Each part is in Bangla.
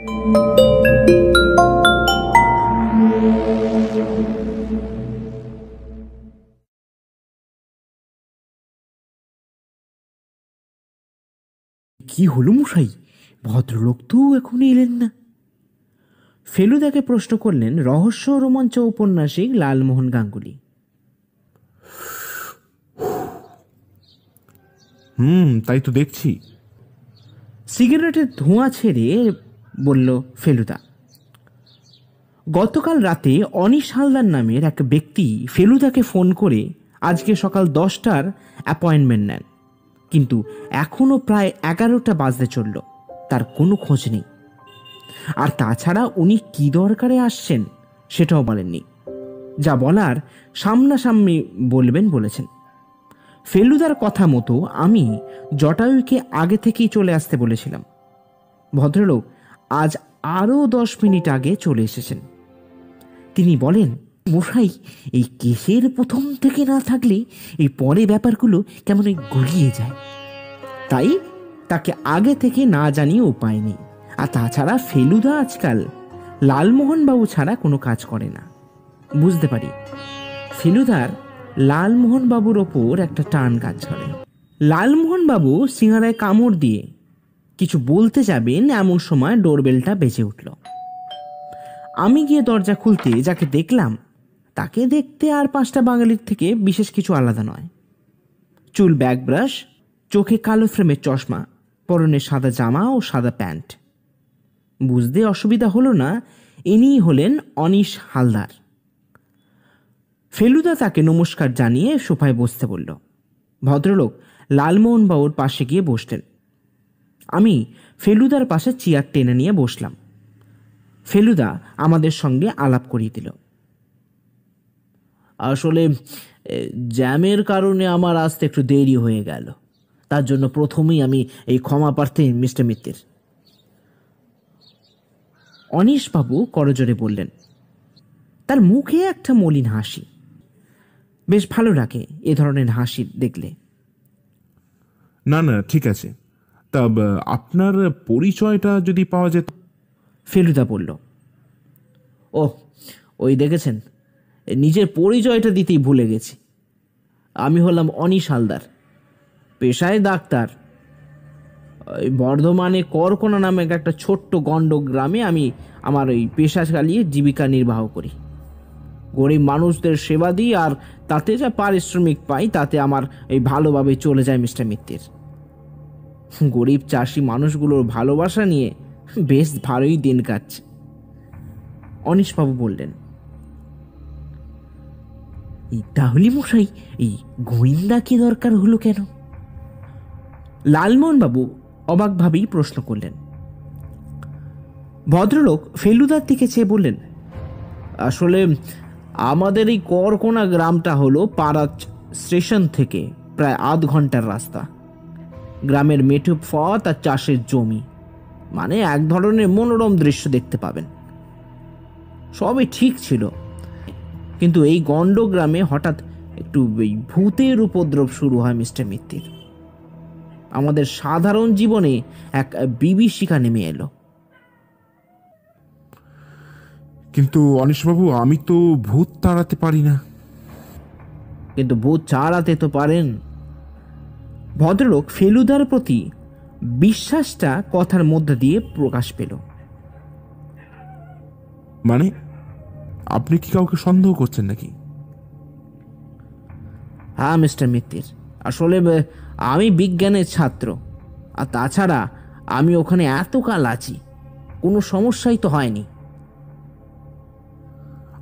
কি হলো মশাই, ভদ্রলোক তো এখন এলেন না? ফেলুদাকে প্রশ্ন করলেন রহস্য রোমাঞ্চ ঔপন্যাসিক লালমোহন গাঙ্গুলি। তাই তো দেখছি, সিগারেটের ধোঁয়া ছেড়ে বলল ফেলুদা। গতকাল রাতে অনিশ হালদার নামের এক ব্যক্তি ফেলুদাকে ফোন করে আজকে সকাল 10টার অ্যাপয়েন্টমেন্ট নেন, কিন্তু এখনও প্রায় 11টা বাজতে চলল, তার কোনো খোঁজ নেই। আর তাছাড়া উনি কি দরকারে আসছেন সেটাও বলেননি। যা বলার সামনাসামনি বলবেন বলেছেন। ফেলুদার কথা মতো আমি জটায়ুকে আগে থেকেই চলে আসতে বলেছিলাম। ভদ্রলোক আজ আরও 10 মিনিট আগে চলে এসেছেন। তিনি বলেন, মশাই, এই কেসের প্রথম থেকে না থাকলে এই পরে ব্যাপারগুলো কেমন গুলিয়ে যায়, তাই তাকে আগে থেকে না জানিয়ে উপায় নেই। আর তাছাড়া ফেলুদা আজকাল লালমোহনবাবু ছাড়া কোনো কাজ করে না। বুঝতে পারি ফেলুদার লালমোহনবাবুর ওপর একটা টান কাজ করে। লালমোহনবাবু সিঙ্গারায় কামড় দিয়ে কিছু বলতে যাবেন, এমন সময় ডোরবেলটা বেজে উঠল। আমি গিয়ে দরজা খুলতে যাকে দেখলাম তাকে দেখতে আর 5টা বাঙালির থেকে বিশেষ কিছু আলাদা নয়। চুল ব্যাক ব্রাশ, চোখে কালো ফ্রেমের চশমা, পরনে সাদা জামা ও সাদা প্যান্ট। বুঝতে অসুবিধা হলো না ইনিই হলেন অনিশ হালদার। ফেলুদা তাকে নমস্কার জানিয়ে সোফায় বসতে বলল। ভদ্রলোক লালমোহনবাবুর পাশে গিয়ে বসলেন। আমি ফেলুদার পাশে চেয়ার টেনে নিয়ে বসলাম। ফেলুদা আমাদের সঙ্গে আলাপ করিয়ে দিল। আসলে জ্যামের কারণে আমার আসতে একটু দেরি হয়ে গেল, তার জন্য প্রথমেই আমি এই ক্ষমা প্রার্থী মিস্টার মিত্তির। অনিশবাবু করজোরে বললেন। তার মুখে একটা মলিন হাসি। বেশ ভালো লাগে এ ধরনের হাসি দেখলে। না ঠিক আছে, তা আপনার পরিচয়টা যদি পাওয়া যেত। ফেলুদা বলল। ওই দেখেছেন, নিজের পরিচয়টা দিতেই ভুলে গেছি। আমি হলাম অনিশ হালদার, পেশায় ডাক্তার। ওই বর্ধমানে করকোনা নামে একটা ছোট্ট গণ্ড গ্রামে আমি আমার ওই পেশা চালিয়ে জীবিকা নির্বাহ করি। গরিব মানুষদের সেবা দিই, আর তাতে যা পারিশ্রমিক পাই তাতে আমার এই ভালোভাবে চলে যায় মিস্টার মিত্তির। গরিব চাষি মানুষগুলোর ভালোবাসা নিয়ে বেশ ভালোই দিন কাটছে। অনিশবাবু বললেন। তাহলে মশাই এই গোয়েন্দা কি দরকার হলো কেন? লালমোহনবাবু অবাকভাবেই প্রশ্ন করলেন। ভদ্রলোক ফেলুদার দিকে চেয়ে বললেন, আসলে আমাদের এই করকোনা গ্রামটা হলো পাড়া স্টেশন থেকে প্রায় আধ ঘন্টার রাস্তা। গ্রামের মেঠো পথ আর চাষের জমি, মানে এক ধরনের মনোরম দৃশ্য দেখতে পাবেন। সবই ঠিক ছিল, কিন্তু এই গণ্ড গ্রামে হঠাৎ একটু ভূতের উপদ্রব শুরু হয় মিস্টার মিত্তির। আমাদের সাধারণ জীবনে এক বিভীষিকা নেমে এলো। কিন্তু অনিশবাবু, আমি তো ভূত তাড়াতে পারি না। কিন্তু ভূত ছাড়াতে তো পারেন। ভদ্রলোক ফেলুদার প্রতি বিশ্বাসটা কথার মধ্যে দিয়ে প্রকাশ পেল। মানে আপনি কি কাউকে সন্দেহ করছেন নাকি? হ্যাঁ মিস্টার মিত্তির, আসলে আমি বিজ্ঞানের ছাত্র, আর তাছাড়া আমি ওখানে এতকাল আছি, কোনো সমস্যাই তো হয়নি।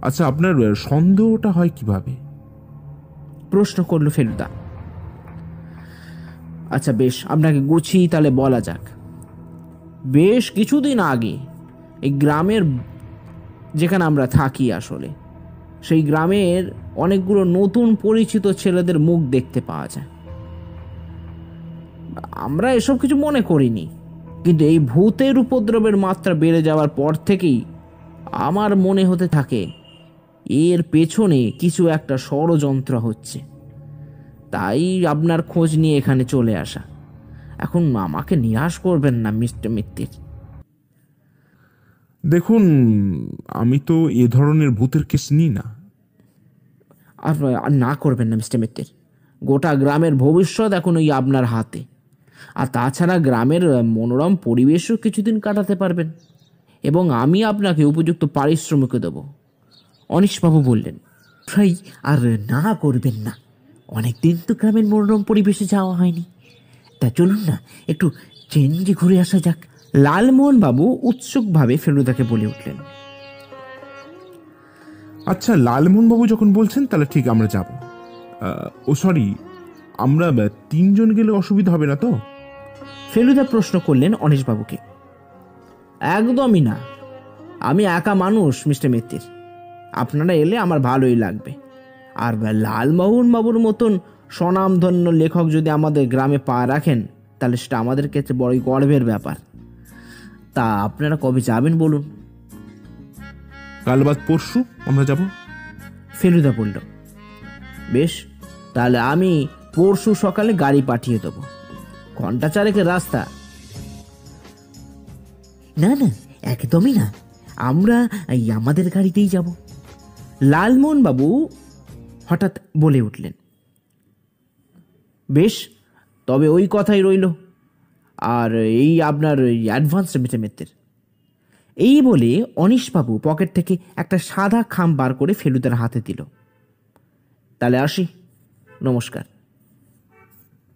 আচ্ছা, আপনার সন্দেহটা হয় কিভাবে? প্রশ্ন করল ফেলুদা। আচ্ছা বেশ, আপনাকে গুছিয়ে তাহলে বলা যাক। বেশ কিছুদিন আগে এই গ্রামের, যেখানে আমরা থাকি আসলে, সেই গ্রামের অনেকগুলো নতুন পরিচিত ছেলেদের মুখ দেখতে পাওয়া যায়। আমরা এসব কিছু মনে করিনি, কিন্তু এই ভূতের উপদ্রবের মাত্রা বেড়ে যাওয়ার পর থেকেই আমার মনে হতে থাকে এর পেছনে কিছু একটা ষড়যন্ত্র হচ্ছে। তাই আপনার খোঁজ নিয়ে এখানে চলে আসা। এখন আমাকে নিরাশ করবেন না মিস্টার মিত্তির। দেখুন, আমি তো এ ধরনের ভূতের কেস নিই না। আর আর না করবেন না মিস্টার মিত্তির। গোটা গ্রামের ভবিষ্যৎ এখন ওই আপনার হাতে। আর তাছাড়া গ্রামের মনোরম পরিবেশও কিছুদিন কাটাতে পারবেন, এবং আমি আপনাকে উপযুক্ত পারিশ্রমিকও দেবো। অনীশবাবু বললেন, ভাই আর না করবেন না, অনেক দিন তো গ্রামের মনোরম পরিবেশে যাওয়া হয়নি। তা চলুন না, একটু চেঞ্জে ঘুরে আসা যাক। লালমোহন বাবু উৎসুকভাবে ফেলুদাকে বলে উঠলেন, আচ্ছা, লালমোহনবাবু যখন বলছেন তাহলে ঠিক আমরা যাব। ও সরি, আমরা 3 জন গেলে অসুবিধা হবে না তো? ফেলুদা প্রশ্ন করলেন অনীশবাবুকে। একদমই না, আমি একা মানুষ মিস্টার মিত্তির, আপনারা এলে আমার ভালোই লাগবে। আর লালমোহন বাবুর মতন স্বনামধন্য লেখক যদি আমাদের গ্রামে পা রাখেন, তাহলে সেটা আমাদের কাছে বড়ই গর্বের ব্যাপার। তা আপনারা কবে যাবেন বলুন? কাল বাদ পরশু আমরা যাব। ফেলুদা বলল, বেশ, তাহলে আমি পরশু সকালে গাড়ি পাঠিয়ে দেবো, 1.5 ঘন্টার রাস্তা। না না, একদমই না, আমরা আমাদের গাড়িতেই যাব। লালমোহন বাবু হঠাৎ বলে উঠলেন, বেশ, তবে ওই কথাই রইল। আর এই আপনার অ্যাডভান্স মিত্রের। এই বলে অনীশবাবু পকেট থেকে একটা সাদা খাম বার করে ফেলুদার হাতে দিল। তাহলে আসি, নমস্কার।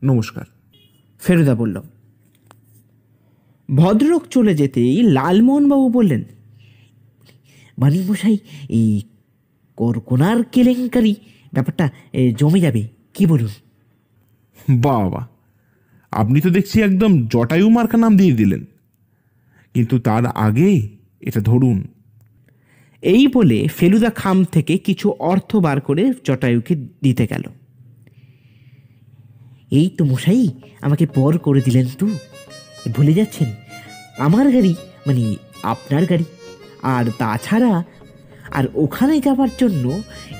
নমস্কার। ফেলুদা বলল। ভদ্রলোক চলে যেতেই লালমোহনবাবু বললেন, মানিক মশাই, এই করকোনার কেলেঙ্কারি ব্যাপারটা জমে যাবে, কি বলুন? বাবা, আপনি তো দেখছি একদম জটায়ু মার্কা নাম দিয়ে দিলেন। কিন্তু তার আগে এটা ধরুন। এই বলে ফেলুদা খাম থেকে কিছু অর্থ বার করে জটায়ুকে দিতে গেল। এই তো মশাই, আমাকে পর করে দিলেন তো, ভুলে যাচ্ছেন, আমার গাড়ি মানে আপনার গাড়ি। আর তাছাড়া আর ওখানে যাবার জন্য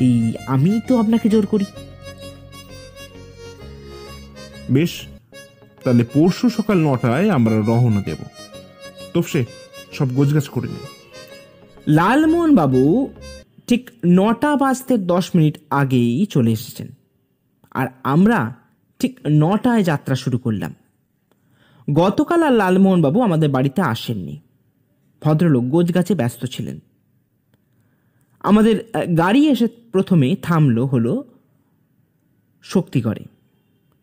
এই আমি তো আপনাকে জোর করি। বেশ, তাহলে পরশু সকাল 9টায় আমরা রওনা দেব। তোপসে সব গোছগাছ করে নিই। লালমোহন বাবু ঠিক 9:10 আগেই চলে এসেছেন, আর আমরা ঠিক 9টায় যাত্রা শুরু করলাম। গতকাল আর লালমোহন বাবু আমাদের বাড়িতে আসেননি, ভদ্রলোক গোছগাছে ব্যস্ত ছিলেন। আমাদের গাড়ি এসে প্রথমে থামলো হলো শক্তিগড়ে।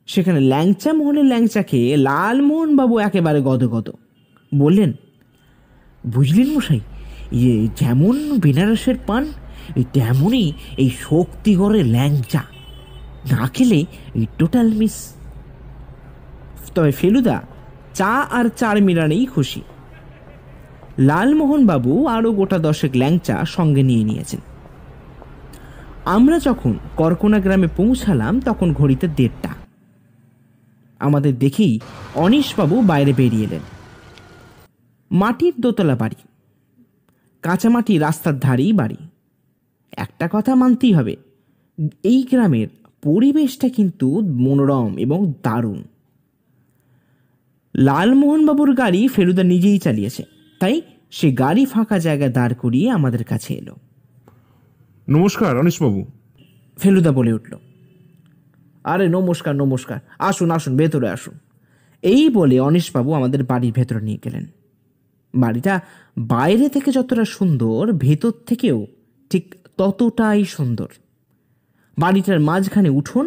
সেখানে ল্যাংচা মোহনের ল্যাংচা খেয়ে লালমোহন বাবু একেবারে গদগদ। বললেন, বুঝলেন মশাই, যেমন বেনারসের পান তেমনই এই শক্তিগড়ের ল্যাংচা, না খেলে টোটাল মিস। তবে ফেলুদা চা আর চার মিরানেই খুশি। লালমোহন বাবু আরও গোটা 10 ল্যাংচা সঙ্গে নিয়ে নিয়েছেন। আমরা যখন করকোনা গ্রামে পৌঁছালাম তখন ঘড়িতে 1:30। আমাদের দেখেই অনীশবাবু বাইরে বেরিয়ে এলেন। মাটির দোতলা বাড়ি, কাঁচামাটি রাস্তার ধারেই বাড়ি। একটা কথা মানতেই হবে, এই গ্রামের পরিবেশটা কিন্তু মনোরম এবং দারুণ। লালমোহনবাবুর গাড়ি ফেলুদা নিজেই চালিয়েছে, তাই সে গাড়ি ফাঁকা জায়গায় দাঁড় করিয়ে আমাদের কাছে এলো। নমস্কার অনীশবাবু। ফেলুদা বলে উঠল, আরে নমস্কার নমস্কার, আসুন আসুন, ভেতরে আসুন। এই বলে অনীশবাবু আমাদের বাড়ির ভেতরে নিয়ে গেলেন। বাড়িটা বাইরে থেকে যতটা সুন্দর, ভেতর থেকেও ঠিক ততটাই সুন্দর। বাড়িটার মাঝখানে উঠোন,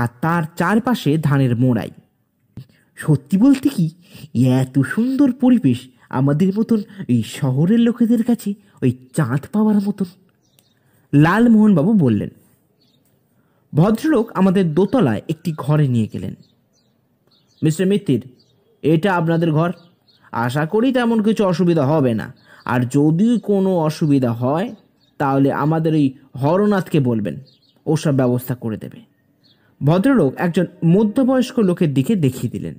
আর তার চারপাশে ধানের মোড়াই। সত্যি বলতে কি, এত সুন্দর পরিবেশ আমাদের মতন এই শহরের লোকেদের কাছে ওই চাঁদ পাওয়ার মতন। লালমোহনবাবু বললেন। ভদ্রলোক আমাদের দোতলায় একটি ঘরে নিয়ে গেলেন। মিস্টার মিত্তির, এটা আপনাদের ঘর। আশা করি তেমন কিছু অসুবিধা হবে না, আর যদি কোনো অসুবিধা হয় তাহলে আমাদের ওই হরনাথকে বলবেন, ওসব ব্যবস্থা করে দেবে। ভদ্রলোক একজন মধ্যবয়স্ক লোকের দিকে দেখিয়ে দিলেন।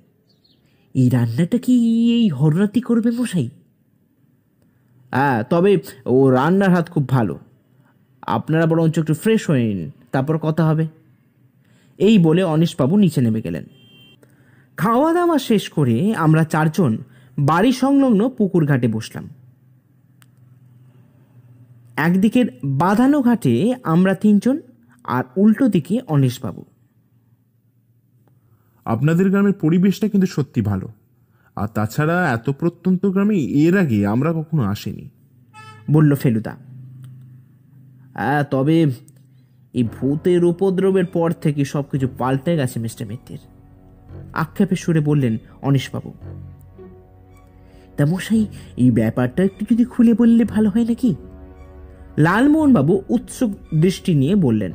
এই রান্নাটা কি এই হরনাথই করবে মশাই? হ্যাঁ, তবে ও রান্নার হাত খুব ভালো। আপনারা বরঞ্চ একটু ফ্রেশ হয়ে নিন, তারপর কথা হবে। এই বলে অনীশবাবু নিচে নেমে গেলেন। খাওয়া দাওয়া শেষ করে আমরা 4 জন বাড়ি সংলগ্ন পুকুর ঘাটে বসলাম। একদিকের বাঁধানো ঘাটে আমরা তিনজন, আর উল্টো দিকে অনিশবাবু। আপনাদের গ্রামের পরিবেশটা কিন্তু সত্যি ভালো, আর তাছাড়া এত প্রত্যন্ত গ্রামে এর আগে আমরা কখনো আসিনি। বলল ফেলুদা। হ্যাঁ, তবে এই ভূতের উপদ্রবের পর থেকে সবকিছু পাল্টে গেছে মিস্টার মিত্তির, আক্ষেপের সুরে বললেন অনিশবাবু। তা মশাই, এই ব্যাপারটা একটু যদি খুলে বললে ভালো হয় নাকি? লালমোহনবাবু উৎসুক দৃষ্টি নিয়ে বললেন।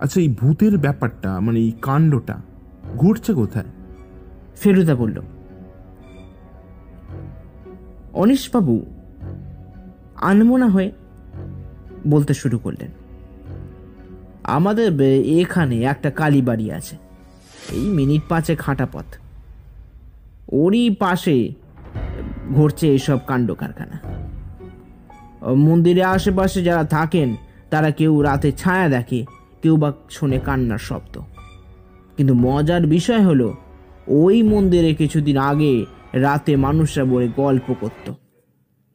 আচ্ছা, এই ভূতের ব্যাপারটা মানে এই কাণ্ডটা ঘটছে কোথায়? ফেলুদা বলল। অনিশবাবু আনমনা হয়ে বলতে শুরু করলেন। আমাদের এখানে একটা কালীবাড়ি আছে, এই মিনিট 5 হাঁটা পথ। ওরই পাশে ঘটছে এসব কাণ্ড কারখানা। মন্দিরে আশেপাশে যারা থাকেন তারা কেউ রাতে ছায়া দেখে, কেউ বা শোনে কান্নার শব্দ। কিন্তু মজার বিষয় হলো, ওই মন্দিরে কিছুদিন আগে রাতে মানুষরা বলে গল্প করত।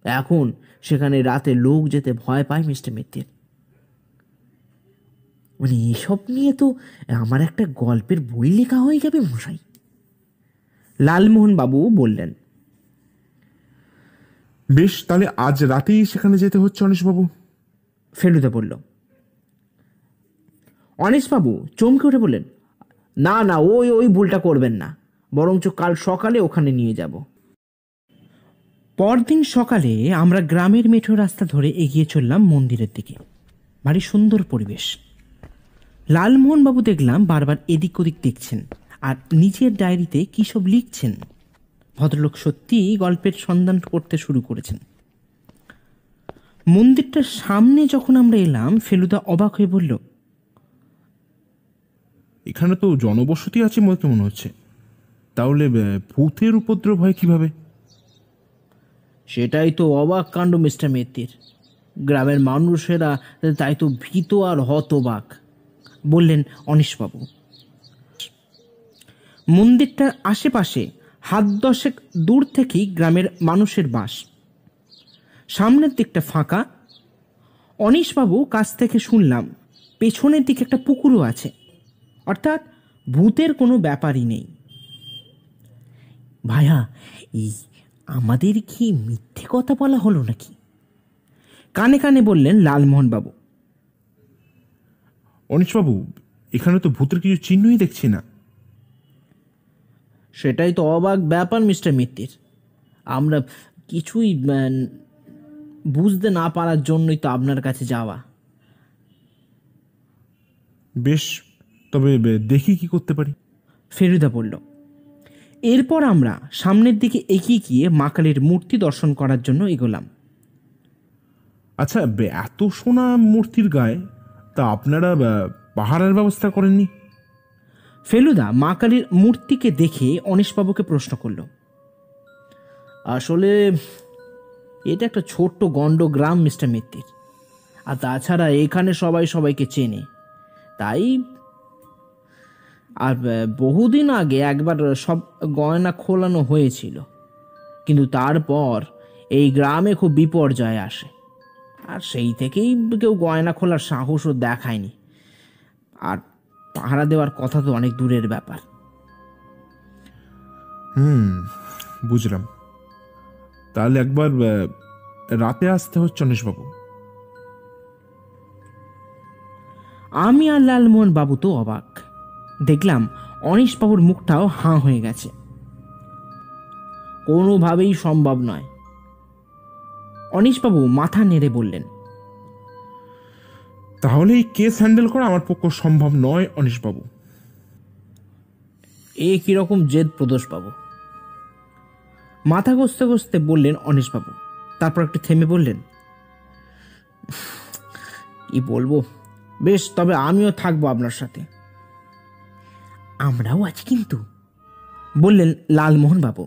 এখন সেখানে রাতে লোক যেতে ভয় পায় মিস্টার মিত্তির। মানে এসব নিয়ে তো আমার একটা গল্পের বই লেখা হয়ে যাবে মশাই। লালমোহন বাবু বললেন। বেশ, তাহলে আজ রাতেই সেখানে যেতে হচ্ছে অনিশবাবু। ফেলুদা বলল। অনিশবাবু চমকে উঠে বললেন, না না, ওই ওই ভুলটা করবেন না, বরঞ্চ কাল সকালে ওখানে নিয়ে যাব। পরদিন সকালে আমরা গ্রামের মেঠো রাস্তা ধরে এগিয়ে চললাম মন্দিরের দিকে। ভারী সুন্দর পরিবেশ। লালমোহনবাবু দেখলাম বারবার এদিক ওদিক দেখছেন আর নিজের ডায়েরিতে কী সব লিখছেন। ভদ্রলোক সত্যিই গল্পের সন্ধান করতে শুরু করেছেন। মন্দিরটার সামনে যখন আমরা এলাম, ফেলুদা অবাক হয়ে বলল, এখানে তো জনবসতি আছে মনে হচ্ছে, তাহলে ভূতের উপদ্রব হয় কিভাবে? সেটাই তো অবাক কাণ্ড মিস্টার মিত্তির। গ্রামের মানুষেরা তাই তো ভীত আর হতবাক, বললেন অনিশবাবু। মন্দিরটার আশেপাশে 10 হাত দূর থেকেই গ্রামের মানুষের বাস। সামনের দিকটা ফাঁকা। অনিশবাবু কাছ থেকে শুনলাম পেছনের দিকে একটা পুকুরও আছে, অর্থাৎ ভূতের কোনো ব্যাপারই নেই। ভাইয়া, এই আমাদের কি মিথ্যে কথা বলা হলো নাকি? কানে কানে বললেন লালমোহনবাবু। অনিশবাবু, এখানে তো ভূতের কিছু চিহ্নই দেখছি না। সেটাই তো অবাক ব্যাপার মিস্টার মিত্তির। আমরা কিছুই বুঝতে না পারার জন্যই তো আপনার কাছে যাওয়া। বেশ, তবে দেখি কি করতে পারি। ফেলুদা বলল। এরপর আমরা সামনের দিকে এগিয়ে গিয়ে মা কালীর মূর্তি দর্শন করার জন্য এগোলাম। আচ্ছা, এত সোনা মূর্তির গায়ে তা আপনারা পাহারার ব্যবস্থা করেননি? ফেলুদা মা কালীর মূর্তিকে দেখে অনিশবাবুকে প্রশ্ন করল। আসলে এটা একটা ছোট্ট গণ্ড গ্রাম মিস্টার মিত্তির, আর তাছাড়া এখানে সবাই সবাইকে চেনে, তাই। আর বহুদিন আগে একবার সব গয়না খোলানো হয়েছিল, কিন্তু তারপর এই গ্রামে খুব বিপর্যয় আসে, আর সেই থেকেই কেউ গয়না খোলার সাহসও দেখায়নি। আর পাহারা দেওয়ার কথা তো অনেক দূরের ব্যাপার। বুঝলাম। তাহলে একবার রাতে আসতে হচ্ছে অনিশবাবু। আমি আর লালমোহন বাবু তো অবাক। দেখলাম অনিশবাবুর মুখটাও হাঁ হয়ে গেছে। কোনোভাবেই সম্ভব নয়, অনিশবাবু মাথা নেড়ে বললেন। তাহলে এই কেস হ্যান্ডেল করা আমার পক্ষে সম্ভব নয় অনিশবাবু। এ কিরকম জেদ প্রদোষবাবু? মাথা ঘষতে ঘষতে বললেন অনিশবাবু। তারপর একটু থেমে বললেন, কি বলবো, বেশ, তবে আমিও থাকবো আপনার সাথে। আমরাও আছি কিন্তু, বললেন লালমোহন বাবু।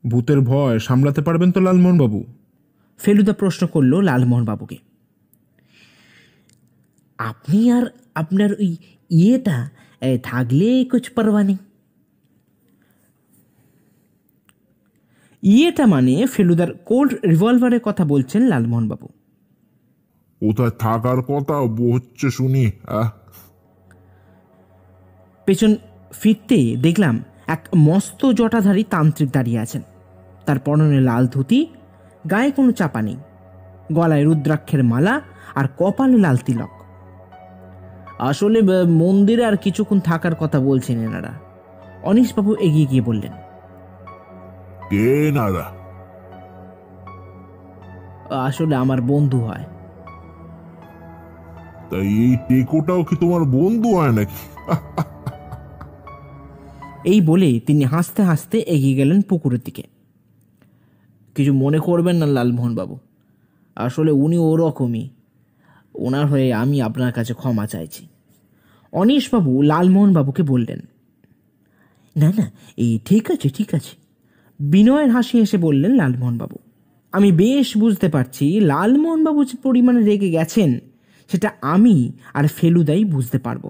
ভূতের ভয় সামলাতে পারবেন তো লালমোহন বাবু? ফেলুদা প্রশ্ন করল লালমোহন বাবুকে। আপনি আর আপনার ওই ইয়েটা থাকলে কুছ পারবা নেই। ইয়েটা মানে ফেলুদার কোল্ড রিভলভারের কথা বলছেন লালমোহনবাবু। কোথায় থাকার কথা হচ্ছে শুনি? পেছন ফিরতে দেখলাম এক মস্ত জটাধারী তান্ত্রিক দাঁড়িয়ে আছেন। তার পরনে লাল ধুতি, গায়ে কোনো চাপা নেই, গলায় রুদ্রাক্ষের মালা আর কপালে লাল তিলক। আসলে মন্দিরে আর কিছুক্ষণ থাকার কথা বলছেন এনারা। অনিশবাবু এগিয়ে গিয়ে বললেন, কে নারা? আসলে আমার বন্ধু হয়। তাই এই টেকোটাও কি তোমার বন্ধু হয় নাকি? এই বলে তিনি হাসতে হাসতে এগিয়ে গেলেন পুকুরের দিকে। কিছু মনে করবেন না লালমোহনবাবু, আসলে উনি ওরকমই। ওনার হয়ে আমি আপনার কাছে ক্ষমা চাইছি। অনিশবাবু লালমোহনবাবুকে বললেন, না না, এই ঠিক আছে ঠিক আছে। বিনয়ের হাসি হেসে বললেন লালমোহনবাবু। আমি বেশ বুঝতে পারছি লালমোহনবাবু যে পরিমাণে রেগে গেছেন সেটা আমি আর ফেলুদাই বুঝতে পারবো।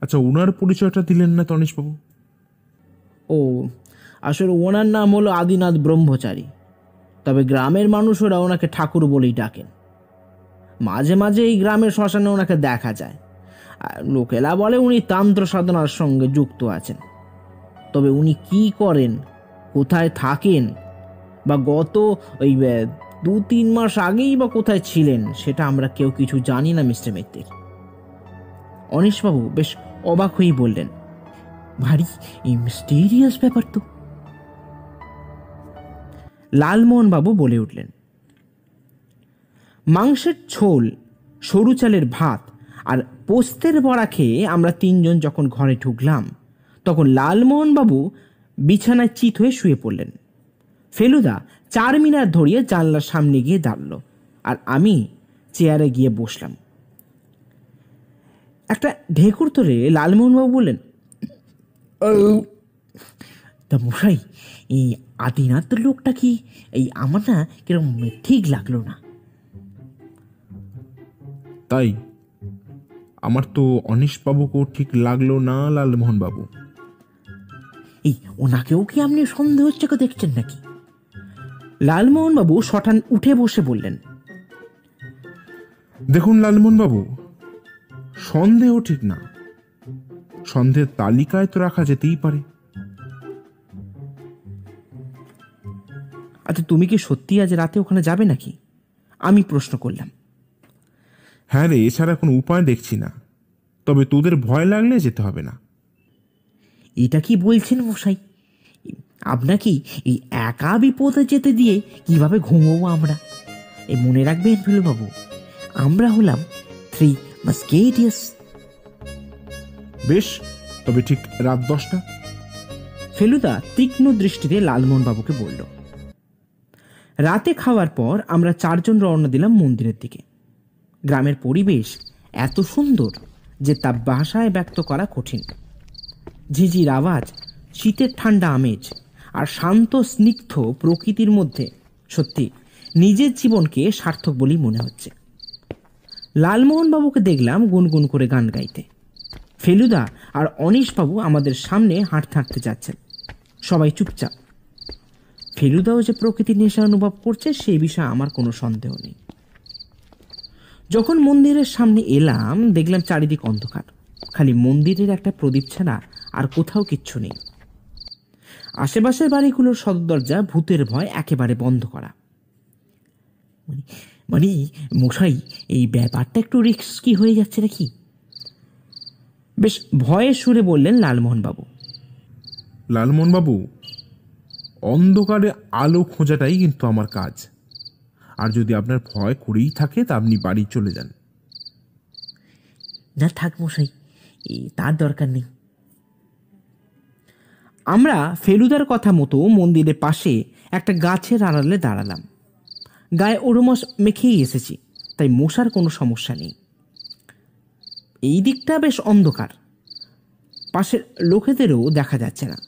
আচ্ছা, ওনার পরিচয়টা দিলেন না তনেশবাবু? ও, আসলে ওনার নাম হলো আদিনাথ ব্রহ্মচারী, তবে গ্রামের মানুষরা ওনাকে ঠাকুর বলেই ডাকেন। মাঝে মাঝে এই গ্রামের শ্মশানে ওনাকে দেখা যায়। আর লোকেরা বলে উনি তান্ত্র সাধনার সঙ্গে যুক্ত আছেন। তবে উনি কি করেন, কোথায় থাকেন, বা গত ওই 2-3 মাস আগেই বা কোথায় ছিলেন, সেটা আমরা কেউ কিছু জানি না মিস্টার মিত্তির। অনিশবাবু বেশ অবাক হয়েই বললেন, ভারী মিস্টেরিয়াস ব্যাপার তো। লালমোহনবাবু বলে উঠলেন, মাংসের ঝোল, সরু চালের ভাত আর পোস্তের বড়া খেয়ে আমরা 3 জন যখন ঘরে ঢুকলাম, তখন লালমোহনবাবু বিছানায় চিত হয়ে শুয়ে পড়লেন। ফেলুদা 4 মিনার ধরিয়ে জানলার সামনে গিয়ে দাঁড়ালো, আর আমি চেয়ারে গিয়ে বসলাম। একটা ঢেকুর তোলে লালমোহনবাবু বললেন, তা মশাই, এই আদিনাথ লোকটা কি এই আমার না কিরকম ঠিক লাগলো না। তাই? আমার তো অনিশবাবুকেও ঠিক লাগলো না লালমোহনবাবু। এই ওনাকেও কি আপনি সন্দেহ চোখে দেখছেন নাকি? লালমোহনবাবু শটান উঠে বসে বললেন, দেখুন লালমোহনবাবু, সন্দেহ ঠিক না, সন্দেহের তালিকায় তো রাখা যেতেই পারে। আচ্ছা, তুমি কি সত্যি আজ রাতে ওখানে যাবে নাকি? আমি প্রশ্ন করলাম। হ্যাঁ রে, এছাড়া কোনো উপায় দেখছি না, তবে তোদের ভয় লাগলে যেতে হবে না। এটা কি বলছেন মশাই? আপনাকে এই একা বিপদে যেতে দিয়ে কিভাবে ঘুমবো আমরা? এই মনে রাখবেন ফেলুবাবু, আমরা হলাম 3 মাস্কেটিয়ার্স। বেশ, তবে ঠিক রাত 10টা। ফেলুদা তীক্ষ্ণ দৃষ্টিতে লালমোহনবাবুকে বলল। রাতে খাওয়ার পর আমরা 4 জন রওনা দিলাম মন্দিরের দিকে। গ্রামের পরিবেশ এত সুন্দর যে তা ভাষায় ব্যক্ত করা কঠিন। ঝিঝির আওয়াজ, শীতের ঠান্ডা আমেজ আর শান্ত স্নিগ্ধ প্রকৃতির মধ্যে সত্যি নিজের জীবনকে সার্থক বলেই মনে হচ্ছে। লালমোহনবাবুকে দেখলাম গুনগুন করে গান গাইতে। ফেলুদা আর অনিশবাবু আমাদের সামনে হাঁটতে হাঁটতে যাচ্ছেন, সবাই চুপচাপ। ফেলুদাও যে প্রকৃতির নেশা অনুভব করছে সেই বিষয়ে আমার কোনো সন্দেহ নেই। যখন মন্দিরের সামনে এলাম দেখলাম চারিদিক অন্ধকার, খালি মন্দিরের একটা প্রদীপ ছাড়া আর কোথাও কিচ্ছু নেই। আশেপাশের বাড়িগুলোর সদর দরজা ভূতের ভয় একেবারে বন্ধ করা। মানে মশাই, এই ব্যাপারটা একটু রিস্কি হয়ে যাচ্ছে নাকি? বেশ ভয়ে সুরে বললেন লালমোহনবাবু। লালমোহনবাবু, অন্ধকারে আলো খোঁজাটাই কিন্তু আমার কাজ। আর যদি আপনার ভয় করেই থাকে তা আপনি বাড়ি চলে যান। না থাক মশাই, তার দরকার নেই। আমরা ফেলুদার কথা মতো মন্দিরের পাশে একটা গাছের আড়ালে দাঁড়ালাম। গায়ে ওরমস মেখেই এসেছি, তাই মশার কোনো সমস্যা নেই। এই দিকটা বেশ অন্ধকার, পাশের লোকেদেরও দেখা যাচ্ছে না।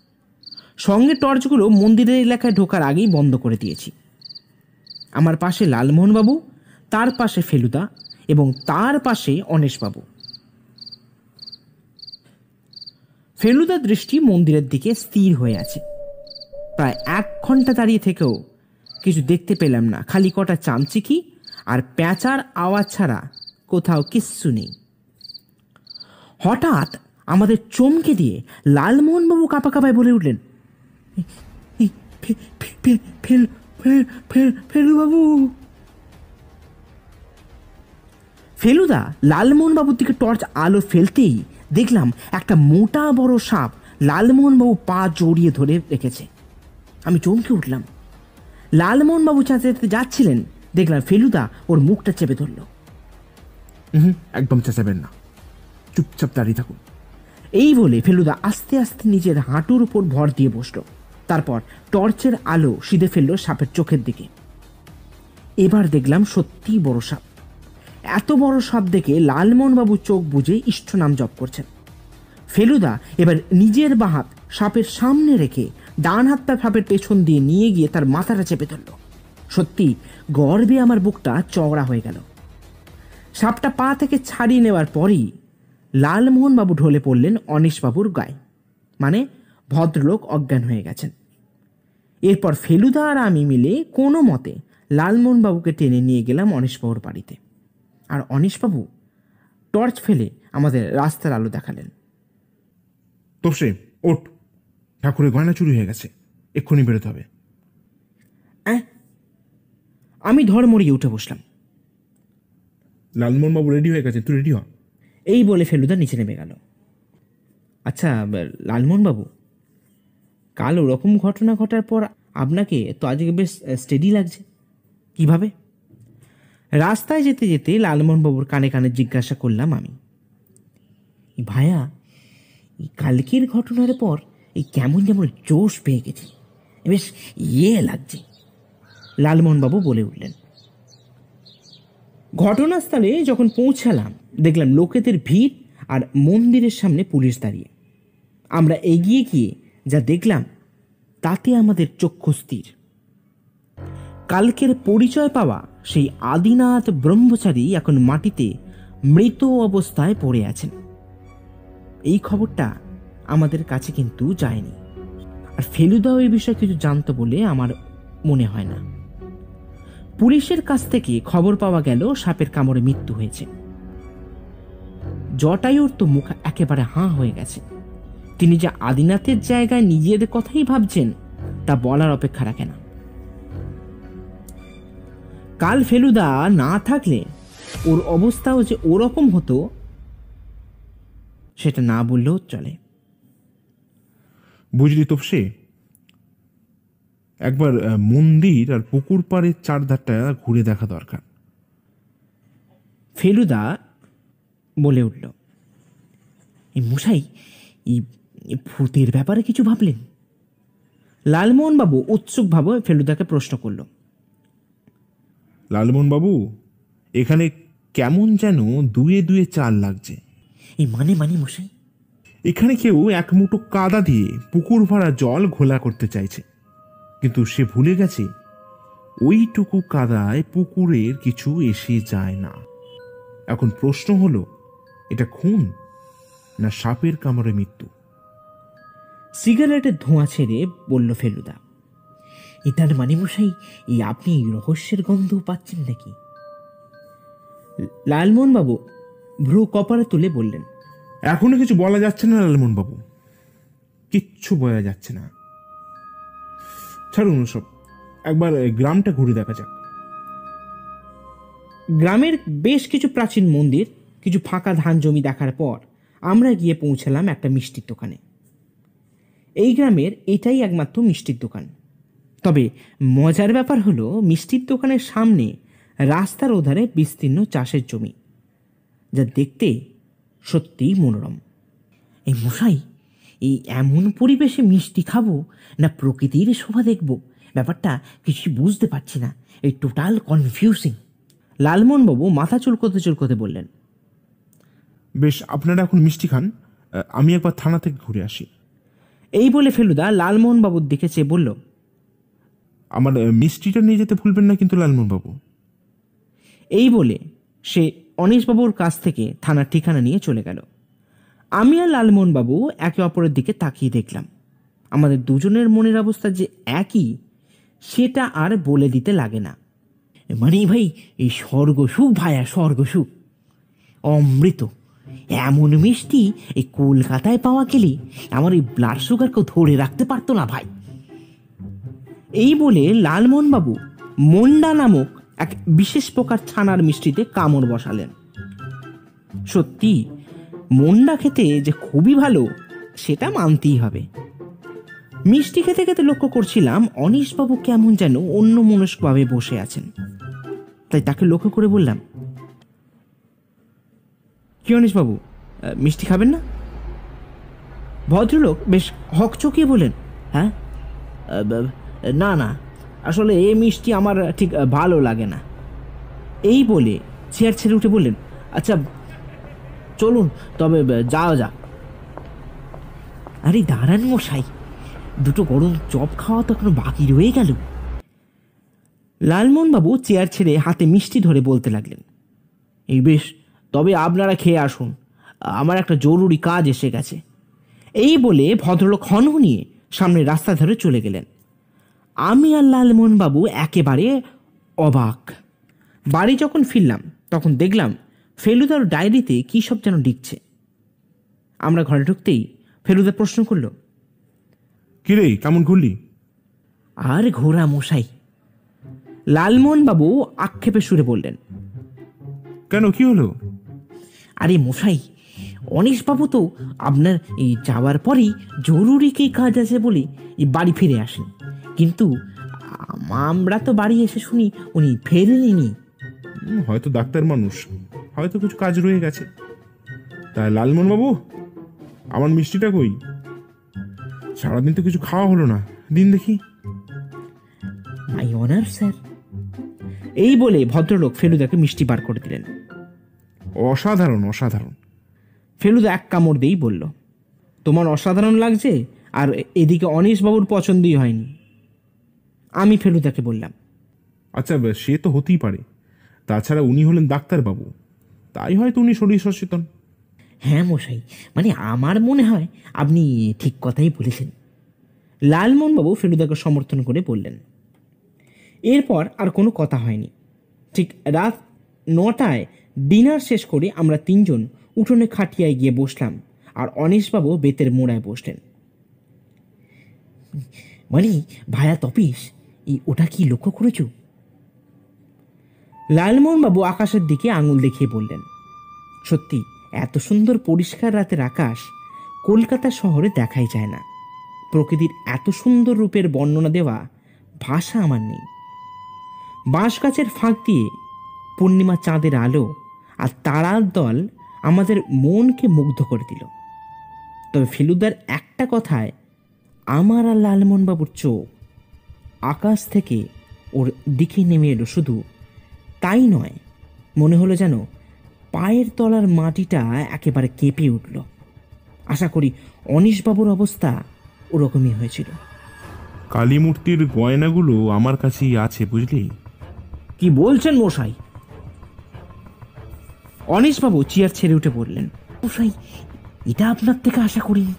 সঙ্গে টর্চগুলো মন্দিরের এলাকায় ঢোকার আগেই বন্ধ করে দিয়েছি। আমার পাশে লালমোহনবাবু, তার পাশে ফেলুদা এবং তার পাশে অনিশবাবু। ফেলুদার দৃষ্টি মন্দিরের দিকে স্থির হয়ে আছে। প্রায় 1 ঘন্টা দাঁড়িয়ে থেকেও কিছু দেখতে পেলাম না, খালি কটা চামচিকি আর প্যাঁচার আওয়াজ ছাড়া কোথাও কিচ্ছু নেই। হঠাৎ আমাদের চমকে দিয়ে লালমোহনবাবু কাঁপা কাঁপায় বলে উঠলেন, ফেলুবাবু। ফেলুদা লালমোহনবাবুর দিকে টর্চ আলো ফেলতেই দেখলাম একটা মোটা বড় সাপ লালমোহনবাবু পা জড়িয়ে ধরে রেখেছে। আমি চমকে উঠলাম। লালমোহনবাবু চেঁচাতে যাচ্ছিলেন, দেখলাম ফেলুদা ওর মুখটা চেপে ধরল। একদম চেঁচাবেন না, চুপচাপ দাঁড়িয়ে থাকুন। এই বলে ফেলুদা আস্তে আস্তে নিজের হাঁটুর উপর ভর দিয়ে বসল। তারপর টর্চের আলো সিধে ফেলল সাপের চোখের দিকে। এবার দেখলাম সত্যিই বড় সাপ। এত বড় সাপ দেখে লালমোহনবাবু চোখ বুজে ইষ্ট নাম জপ করছেন। ফেলুদা এবার নিজের বাঁ হাত সাপের সামনে রেখে ডান হাতটা সাপের পেছন দিয়ে নিয়ে গিয়ে তার মাথাটা চেপে ধরল। সত্যি গর্বে আমার বুকটা চওড়া হয়ে গেল। সাপটা পা থেকে ছাড়িয়ে নেওয়ার পরই লালমোহনবাবু ঢলে পড়লেন অনিশবাবুর গায়ে, মানে ভদ্রলোক অজ্ঞান হয়ে গেছেন। এরপর ফেলুদা আর আমি মিলে কোনো মতে লালমোহনবাবুকে টেনে নিয়ে গেলাম অনিশবাবুর বাড়িতে। আর অনিশবাবু টর্চ ফেলে আমাদের রাস্তার আলো দেখালেন। তোপসে ওঠ, ঠাকুরের গয়না চুরি হয়ে গেছে, এক্ষুনি বেরোতে হবে। আমি ধর মরিয়ে উঠে বসলাম। লালমোহনবাবু রেডি হয়ে গেছে, তুই রেডি হ। এই বলে ফেলুদা নিচে নেমে গেল। আচ্ছা লালমোহনবাবু, কাল ওরকম ঘটনা ঘটার পর আপনাকে তো আজকে বেশ স্টেডি লাগছে, কিভাবে? রাস্তায় যেতে যেতে লালমোহনবাবুর কানে কানে জিজ্ঞাসা করলাম আমি। ভাইয়া, এই কালকের ঘটনার পর এই কেমন যেমন জোশ পেয়ে গেছি, বেশ লাগছে, লালমোহনবাবু বলে উঠলেন। ঘটনাস্থলে যখন পৌঁছালাম দেখলাম লোকেদের ভিড় আর মন্দিরের সামনে পুলিশ দাঁড়িয়ে। আমরা এগিয়ে গিয়ে যা দেখলাম তাতে আমাদের চক্ষু স্থির। কালকের পরিচয় পাওয়া সেই আদিনাথ ব্রহ্মচারী এখন মাটিতে মৃত অবস্থায় পড়ে আছেন। এই খবরটা আমাদের কাছে কিন্তু যায়নি, আর ফেলুদাও এই বিষয়ে কিছু জানতো বলে আমার মনে হয় না। পুলিশের কাছ থেকে খবর পাওয়া গেল সাপের কামড়ে মৃত্যু হয়েছে। জটায়ুর তো মুখ একেবারে হাঁ হয়ে গেছে। তিনি যে আদিনাথের জায়গায় নিজের কথাই ভাবছেন তা বলার অপেক্ষা রাখে না। কাল ফেলুদা না থাকলে ওর অবস্থাও যে ওরকম হতো সেটা না বললেও চলে। বুঝলি তোপসে, একবার মন্দির আর পুকুর পাড়ের চারধারটা ঘুরে দেখা দরকার। ফেলুদা বলে উঠল। এই মশাই, এই ভূতের ব্যাপারে কিছু ভাবলেন? লালমোহনবাবু উৎসুকভাবে ফেলুদাকে প্রশ্ন করল। লালমোহনবাবু, এখানে কেমন যেন দুয়ে দুয়ে চাল লাগছে। এই মানে মশাই? এখানে কেউ এক মুঠো কাদা দিয়ে পুকুর ভরা জল ঘোলা করতে চাইছে, কিন্তু সে ভুলে গেছে ওইটুকু কাদায় পুকুরের কিছু এসে যায় না। এখন প্রশ্ন হলো, এটা খুন না সাপের কামড়ে মৃত্যু? সিগারেটের ধোঁয়া ছেড়ে বলল ফেলুদা। এটার মানে মশাই, এই আপনি রহস্যের গন্ধ পাচ্ছেন নাকি? লালমোহনবাবু ভ্রু কপালে তুলে বললেন, এখনো কিছু বলা যাচ্ছে না লালমোহনবাবু, কিচ্ছু বোঝা যাচ্ছে না। ছাড়ুন সব, একবার গ্রামটা ঘুরে দেখা যাক। গ্রামের বেশ কিছু প্রাচীন মন্দির, কিছু ফাঁকা ধান জমি দেখার পর আমরা গিয়ে পৌঁছালাম একটা মিষ্টির দোকানে। এই গ্রামের এটাই একমাত্র মিষ্টির দোকান। তবে মজার ব্যাপার হলো, মিষ্টির দোকানের সামনে রাস্তার ওধারে বিস্তীর্ণ চাষের জমি, যা দেখতে সত্যিই মনোরম। এই মশাই, এই এমন পরিবেশে মিষ্টি খাবো না প্রকৃতির শোভা দেখব, ব্যাপারটা কিছু বুঝতে পারছি না। এই টোটাল কনফিউজিং। লালমোহনবাবু মাথা চুলকোতে চুলকোতে বললেন। বেশ, আপনারা এখন মিষ্টি খান, আমি একবার থানা থেকে ঘুরে আসি। এই বলে ফেলুদা লালমোহনবাবুর দিকে চেয়ে বলল, আমার মিষ্টিটা নিয়ে যেতে ভুলবেন না কিন্তু লালমোহনবাবু। এই বলে সে অনিশবাবুর কাছ থেকে থানার ঠিকানা নিয়ে চলে গেল। আমি আর লালমোহনবাবু একে অপরের দিকে তাকিয়ে দেখলাম আমাদের দুজনের মনের অবস্থা যে একই সেটা আর বলে দিতে লাগে না। মানে ভাই এই স্বর্গসুখ ভাইয়া, স্বর্গসুখ, অমৃত। এমন মিষ্টি এই কলকাতায় পাওয়া গেলে আমার এই ব্লাড সুগারকেও ধরে রাখতে পারতো না ভাই। এই বলে লালমোহনবাবু মন্ডা নামক এক বিশেষ প্রকার ছানার মিষ্টিতে কামড় বসালেন। সত্যি মন্ডা খেতে যে খুবই ভালো সেটা মানতেই হবে। মিষ্টি খেতে খেতে লক্ষ্য করছিলাম অনীশবাবু কেমন যেন অন্য মনস্কভাবে বসে আছেন। তাই তাকে লক্ষ্য করে বললাম, কি অনীশবাবু, মিষ্টি খাবেন না? ভদ্রলোক বেশ হকচকিয়ে বলেন, হ্যাঁ, না না, আসলে এই মিষ্টি আমার ঠিক ভালো লাগে না। এই বলে চেয়ার ছেড়ে উঠে বললেন, আচ্ছা চলুন তবে যাওয়া যাক। আরে দাঁড়ান মশাই, দুটো গরম চপ খাওয়া তো এখনো বাকি রয়ে গেল। লালমোহনবাবু চেয়ার ছেড়ে হাতে মিষ্টি ধরে বলতে লাগলেন, এই বেশ, তবে আপনারা খেয়ে আসুন, আমার একটা জরুরি কাজ এসে গেছে। এই বলে ভদ্রলোক হনহনিয়ে সামনের রাস্তা ধরে চলে গেলেন। আমি আর লালমোহনবাবু একেবারে অবাক। বাড়ি যখন ফিরলাম তখন দেখলাম ফেলুদার ডায়েরিতে কী সব যেন লিখছে। আমরা ঘরে ঢুকতেই ফেলুদা প্রশ্ন করল, কিরে, কেমন ঘুরলি? আর ঘোরা মশাই। লালমোহনবাবু আক্ষেপে সুরে বললেন, কেন, কি হলো? আরে মশাই, অনীশবাবু তো আপনার এই যাওয়ার পরেই জরুরি কী কাজ আছে বলে এই বাড়ি ফিরে আসেন, কিন্তু আমরা তো বাড়ি এসে শুনি উনি ফেরেননি। হয়তো ডাক্তার মানুষ, হয়তো কিছু কাজ রয়ে গেছে। তাই লালমোহন বাবু, আমার মিষ্টিটা কই? সারাদিন তো কিছু খাওয়া হলো না, দিন দেখি। মাই অনার স্যার। এই বলে ভদ্রলোক ফেলুদাকে মিষ্টি বার করে দিলেন। অসাধারণ, অসাধারণ। ফেলুদা এক কামড় দিয়েই বলল, তোমার অসাধারণ লাগছে, আর এদিকে অনীশবাবুর পছন্দই হয়নি। আমি ফেলুদাকে বললাম, আচ্ছা, সে তো হতেই পারে, তাছাড়া উনি হলেন ডাক্তারবাবু, তাই হয়তো উনি শরীর সচেতন। হ্যাঁ মশাই, মানে আমার মনে হয় আপনি ঠিক কথাই বলেছেন। লালমোহনবাবু ফেলুদাকে সমর্থন করে বললেন। এরপর আর কোনো কথা হয়নি। ঠিক রাত 9টায় ডিনার শেষ করে আমরা তিনজন উঠোনে খাটিয়ায় গিয়ে বসলাম, আর অনীশবাবু বেতের মোড়ায় বসলেন। মানে ভায়া তপিস, ওটা কি লক্ষ্য করেছ? লালমোহনবাবু আকাশের দিকে আঙুল দেখিয়ে বললেন, সত্যি এত সুন্দর পরিষ্কার রাতের আকাশ কলকাতা শহরে দেখাই যায় না। প্রকৃতির এত সুন্দর রূপের বর্ণনা দেওয়া ভাষা আমার নেই। বাঁশ গাছের ফাঁক দিয়ে পূর্ণিমা চাঁদের আলো আর তারার দল আমাদের মনকে মুগ্ধ করে দিল। তবে ফেলুদার একটা কথায় আমার আর লালমোহনবাবুর চোখ আকাশ থেকে ওর দিকে নেমে এলো। শুধু তাই নয়, মনে হলো যেন পায়ের তলার মাটিটা একেবারে কেঁপে উঠল। আশা করি অনীশবাবুর অবস্থা ওরকমই হয়েছিল। কালীমূর্তির গয়নাগুলো আমার কাছেই আছে, বুঝলি? কি বলছেন মশাই? অনীশবাবু চেয়ার ছেড়ে উঠে বললেন, মশাই এটা আপনার থেকে আশা করিনি।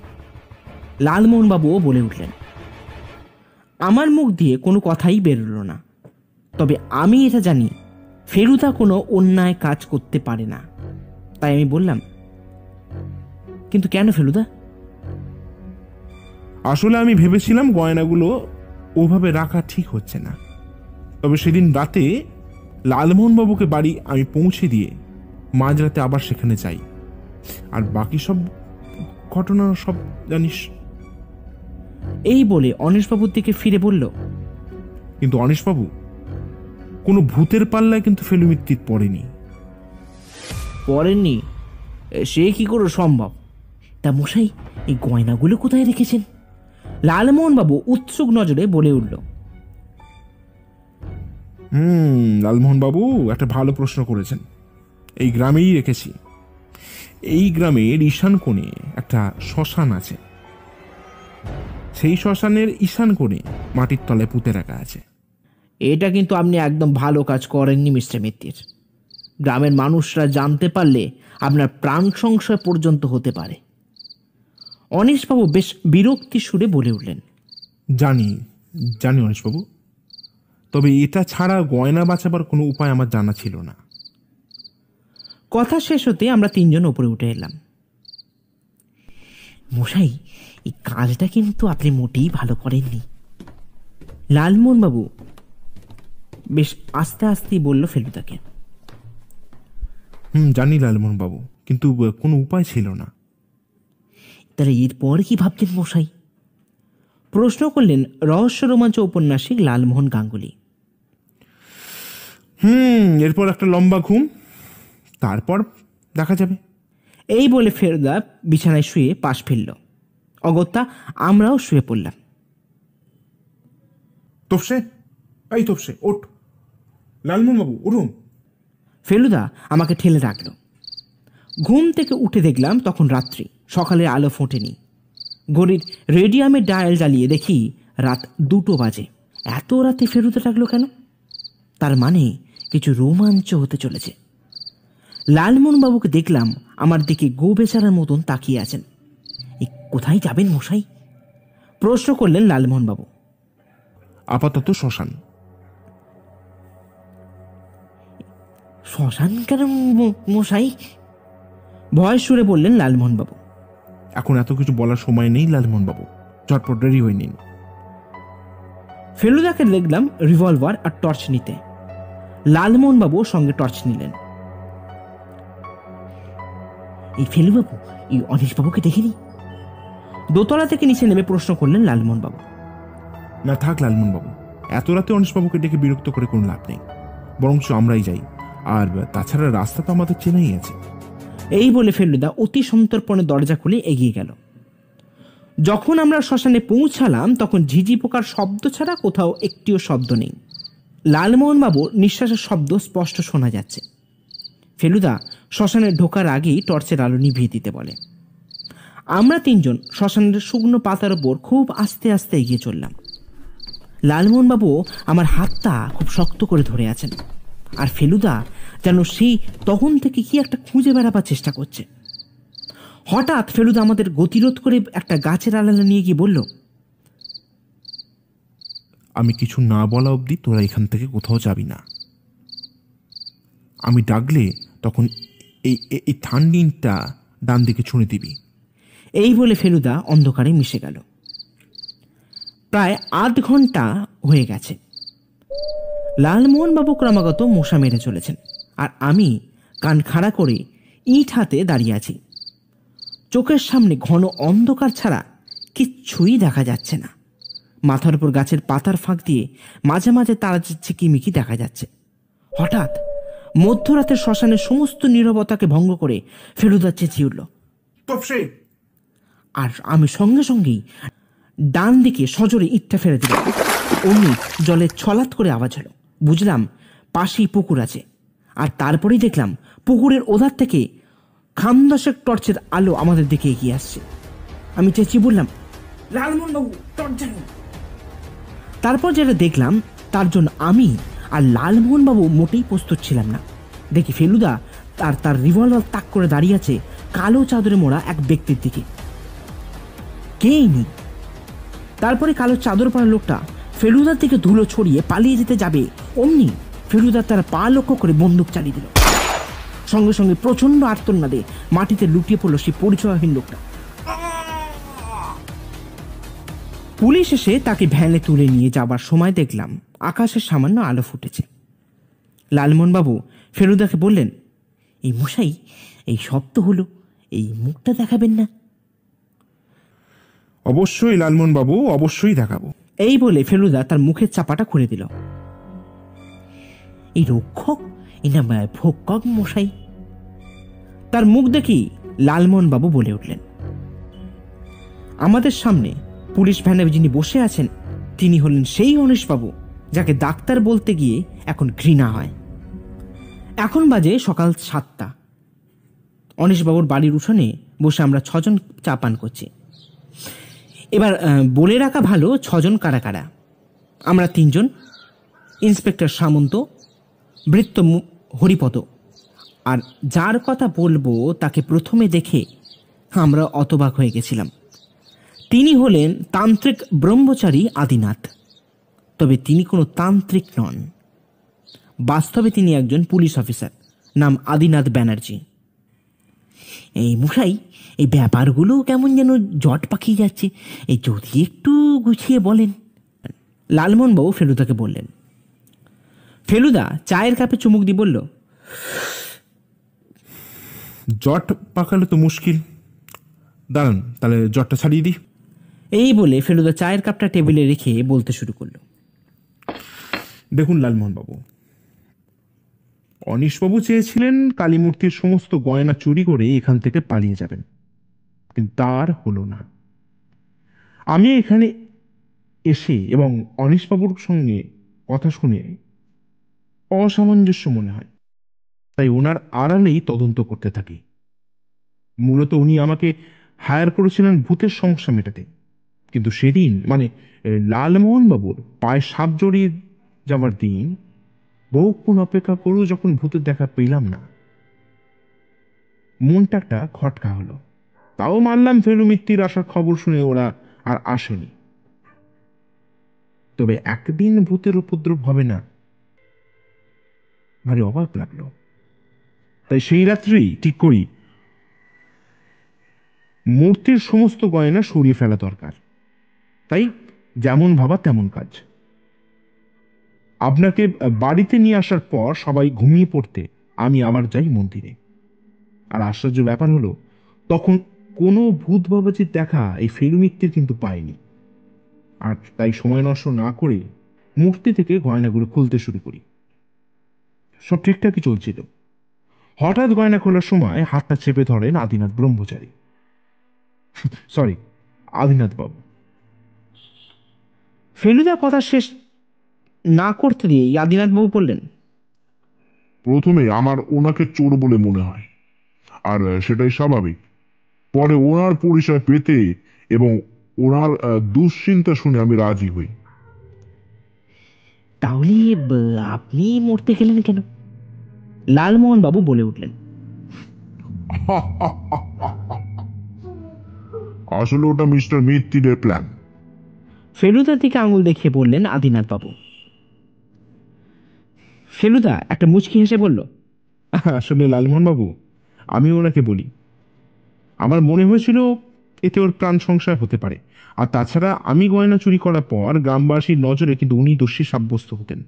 লালমোহনবাবুও বলে উঠলেন। আমার মুখ দিয়ে কোনো কথাই বেরোলো না। তবে আমি এটা জানি ফেলুদা কোনো অন্যায় কাজ করতে পারে না। তাই আমি বললাম, কিন্তু কেন ফেলুদা? আসলে আমি ভেবেছিলাম গয়নাগুলো ওভাবে রাখা ঠিক হচ্ছে না। তবে সেদিন রাতে লালমোহনবাবুকে বাড়ি আমি পৌঁছে দিয়ে মাঝরাতে আবার সেখানে যাই, আর বাকি সব ঘটনা সব জানিস। এই বলে অনীশবাবুর দিকে ফিরে বলল, কিন্তু অনীশবাবু, কোনো ভূতের পাল্লায় কিন্তু ফেলু মিত্তির পড়েনি। পড়েননি? সে কি করে সম্ভব? তা মশাই এই গয়নাগুলো কোথায় রেখেছেন? লালমোহনবাবু উৎসুক নজরে বলে উঠল। লালমোহনবাবু একটা ভালো প্রশ্ন করেছেন। এই গ্রামেই রেখেছি। এই গ্রামের ঈশান কোণে একটা শ্মশান আছে। সেই শ্মশানের ঈশান কোণে মাটির তলায় পুঁতে রাখা আছে। এটা কিন্তু আপনি একদম ভালো কাজ করেননি মিস্টার মিত্তির। গ্রামের মানুষরা জানতে পারলে আপনার প্রাণ সংশয় পর্যন্ত হতে পারে। অনিশবাবু বেশ বিরক্তি সুরে বলে উঠলেন, জানি জানি অনিশবাবু, তবে এটা ছাড়া গয়না বাঁচাবার কোনো উপায় আমার জানা ছিল না। কথা শেষ হতে আমরা তিনজন ওপরে উঠে এলাম। মশাই, এই কাজটা কিন্তু আপনি মোটেই ভালো করেননি, লালমোহনবাবু বেশ আস্তে আস্তেই বলল ফেলুদাকে। জানি লালমোহন বাবু, কিন্তু কোনো উপায় ছিল না। তাহলে এরপর কি ভাবছেন মশাই? প্রশ্ন করলেন রহস্য রোমাঞ্চ ঔপন্যাসিক লালমোহন গাঙ্গুলি। এরপর একটা লম্বা ঘুম, তারপর দেখা যাবে। এই বলে ফেলুদা বিছানায় শুয়ে পাশ ফেলল। অগত্যা আমরাও শুয়ে পড়লাম। তোপসে, এই তোপসে, ওঠ। লালমোহন বাবু উঠুন। ফেলুদা আমাকে ঠেলে রাখল। ঘুম থেকে উঠে দেখলাম তখন রাত্রি, সকালের আলো ফোটেনি। ঘড়ির রেডিয়ামের ডায়াল জ্বালিয়ে দেখি রাত 2টো বাজে। এত রাতে ফেলুদা ডাকলো কেন? তার মানে কিছু রোমাঞ্চ হতে চলেছে। লালমোহনবাবুকে দেখলাম আমার দিকে গো বেচারার মতন তাকিয়ে আছেন। এই কোথায় যাবেন মশাই? প্রশ্ন করলেন লালমোহনবাবু। আপাতত শ্মশান। শ্মশান কেন মশাই? ভয় সুরে বললেন লালমোহনবাবু। এখন এত কিছু বলার সময় নেই লালমোহন বাবু, চটপট রেডি হয়ে নিন। ফেলুদাকে দেখলাম রিভলভার আর টর্চ নিতে। লালমোহনবাবু সঙ্গে টর্চ নিলেন। এই ফেলুবাবু, এই অনিশবাবুকে দেখিনি? দোতলা থেকে নিচে নেমে প্রশ্ন করলেন লালমোহনবাবু। না থাক লালমোহন বাবু, এত রাতে অনিশবাবুকে ডেকে বিরক্ত করে কোনো লাভ নেই, বরঞ্চ আমরাই যাই। আর তাছাড়া রাস্তা তো আমাদের চেনাই আছে। এই বলে ফেলুদা অতি সন্তর্পণে দরজা খুলে এগিয়ে গেল। যখন আমরা শ্মশানে পৌঁছালাম তখন ঝিঝি পোকার শব্দ ছাড়া কোথাও একটিও শব্দ নেই। লালমোহনবাবুর নিঃশ্বাসের শব্দ স্পষ্ট শোনা যাচ্ছে। ফেলুদা শ্মশানে ঢোকার আগেই টর্চের আলো নিভিয়ে দিতে বলে। আমরা তিনজন শ্মশানের শুকনো পাতার ওপর খুব আস্তে আস্তে এগিয়ে চললাম। লালমোহনবাবু আমার হাতটা খুব শক্ত করে ধরে আছেন, আর ফেলুদা যেন সেই তখন থেকে কি একটা খুঁজে বেড়াবার চেষ্টা করছে। হঠাৎ ফেলুদা আমাদের গতিরোধ করে একটা গাছের আড়ালে নিয়ে গিয়ে বলল, আমি কিছু না বলা অবধি তোরা এখান থেকে কোথাও যাবি না। আমি ডাকলে তখন এই থান্ডিনটা ডান দিকে ছুঁড়ে দিবি। এই বলে ফেলুদা অন্ধকারে মিশে গেল। প্রায় আধ ঘন্টা হয়ে গেছে। লালমোহনবাবু ক্রমাগত মশা মেরে চলেছেন, আর আমি কান খাড়া করে ইট হাতে দাঁড়িয়ে আছি। চোখের সামনে ঘন অন্ধকার ছাড়া কিচ্ছুই দেখা যাচ্ছে না। মাথার উপর গাছের পাতার ফাঁক দিয়ে মাঝে মাঝে তারা ঝিকিমিকি দেখা যাচ্ছে। হঠাৎ মধ্যরাতের শ্মশানের সমস্ত নীরবতাকে ভঙ্গ করে ফেলুদা চেঁচিয়ে উঠল, তোপসে! আর আমি সঙ্গে সঙ্গেই ডান দিকে সজোরে ইটটা ফেলে দিলাম। অমনি জলে ছলাৎ করে আওয়াজ হলো। বুঝলাম পাশেই পুকুর আছে। আর তারপরেই দেখলাম পুকুরের ওধার থেকে খামদশেক টর্চের আলো আমাদের দিকে এগিয়ে আসছে। আমি চেঁচিয়ে বললাম, লালমোহনবাবু, টর্চ জ্বালুন। তারপর যেটা দেখলাম তার জন্য আমি আর লালমোহনবাবু মোটেই প্রস্তুত ছিলাম না। দেখি ফেলুদা তার রিভলভার তাক করে দাঁড়িয়ে আছে কালো চাদরে মোড়া এক ব্যক্তির দিকে। কেই নেই। তারপরে কালো চাদর পরা লোকটা ফেলুদার দিকে ধুলো ছড়িয়ে পালিয়ে যেতে যাবে, অমনি ফেলুদা তার পা লক্ষ্য করে বন্দুক চালিয়ে দিল। সঙ্গে সঙ্গে প্রচন্ড আর্তনাদে মাটিতে লুটিয়ে পড়ল সেই পরিচয়হীন লোকটা। পুলিশ এসে তাকে ভ্যানে তুলে নিয়ে যাবার সময় দেখলাম আকাশের সামান্য আলো ফুটেছে। লালমোহনবাবু ফেলুদাকে বললেন, এই মশাই, এই শব্দ হলো, এই মুখটা দেখাবেন না? অবশ্যই লালমোহন বাবু, অবশ্যই দেখাবো। এই বলে ফেলুদা তার মুখের চাপাটা খুলে দিল। এই রক্ষক, এই না ভক্ষক মশাই। তার মুখ দেখি লালমোহনবাবু বলে উঠলেন। আমাদের সামনে পুলিশ ভ্যানে যিনি বসে আছেন তিনি হলেন সেই অনিশবাবু যাকে ডাক্তার বলতে গিয়ে এখন ঘৃণা হয়। এখন বাজে সকাল 7টা। অনিশবাবুর বাড়ির উঠোনে বসে আমরা 6 জন চা পান করছি। এবার বলে রাখা ভালো 6 জন কারা কারা। আমরা 3 জন, ইন্সপেক্টর সামন্ত, ভৃত্য হরিপদ, আর যার কথা বলবো তাকে প্রথমে দেখে আমরা অতবাক হয়ে গেছিলাম। তিনি হলেন তান্ত্রিক ব্রহ্মচারী আদিনাথ। তবে তিনি কোনো তান্ত্রিক নন, বাস্তবে তিনি একজন পুলিশ অফিসার, নাম আদিনাথ ব্যানার্জি। এই মশাই, এই ব্যাপারগুলো কেমন যেন জট পাকিয়ে যাচ্ছে, এই যদি একটু গুছিয়ে বলেন। লালমোহনবাবু ফেলুদাকে বললেন। ফেলুদা চায়ের কাপে চুমুক দিয়ে বলল, জট পাকালে তো মুশকিল, দাঁড়ান তাহলে জটটা ছাড়িয়ে দিই। এই বলে ফেলুদা চায়ের কাপটা টেবিলে রেখে বলতে শুরু করলো। দেখুন লালমোহনবাবু, অনিশবাবু চেয়েছিলেন কালীমূর্তির সমস্ত গয়না চুরি করে এখান থেকে পালিয়ে যাবেন, কিন্তু তার হলো না। আমি এখানে এসে এবং অনিশবাবুর সঙ্গে কথা শুনে অসামঞ্জস্য মনে হয়, তাই ওনার আড়ালেই তদন্ত করতে থাকি। মূলত উনি আমাকে হায়ার করেছিলেন ভূতের সমস্যা মেটাতে, কিন্তু সেদিন মানে লালমোহনবাবুর পায়ে সাপ জড়িয়ে যাওয়ার দিন বহুক্ষণ অপেক্ষা করেও যখন ভূতের দেখা পেলাম না, মনটা একটা খটকা হলো। তাও মানলাম ফেলু মিত্তির আসার খবর শুনে ওরা আর আসেনি। তবে একদিন ভূতের উপদ্রব হবে না, ভারী অবাক লাগলো। তাই সেই রাত্রেই ঠিক করি মূর্তির সমস্ত গয়না সরিয়ে ফেলা দরকার। তাই যেমন ভাবা তেমন কাজ। আপনাকে বাড়িতে নিয়ে আসার পর সবাই ঘুমিয়ে পড়তে আমি আবার যাই মন্দিরে। আর আশ্চর্য ব্যাপার হলো, তখন কোনো ভূত বাবাজির দেখা এই ফেলু মিত্তির কিন্তু পাইনি। আর তাই সময় নষ্ট না করে মূর্তি থেকে গয়নাগুলো খুলতে শুরু করি। সব ঠিকঠাকই চলছিল। হঠাৎ গয়না খোলার সময় হাতটা চেপে ধরেন আদিনাথ ব্রহ্মচারী, সরি আদিনাথ বাবু। ফেলুদা কথা শেষ না করতে দিয়ে আদিনাথবাবু বললেন, প্রথমে আমার ওনাকে চোর বলে মনে হয়, আর সেটাই স্বাভাবিক। পরে ওনার পরিচয় পেতে এবং ওনার দুশ্চিন্তা শুনে আমি রাজি হই। তাহলে আপনি মরতে গেলেন কেন? লালমোহনবাবু বলে উঠলেন। আসলে ওটা মিস্টার মিত্তিরের প্ল্যান। ফেলুদার দিকে আঙুল দেখিয়ে বললেন আদিনাথবাবু। ফেলুদা একটা মুচকি হেসে বলল, আসলে লালমোহনবাবু, আমি ওনাকে বলি, আমার মনে হয়েছিল এতে ওর প্রাণ সংশয় হতে পারে। আর তাছাড়া আমি গয়না চুরি করার পর গ্রামবাসীর নজরে কিন্তু উনি দোষী সাব্যস্ত হতেন,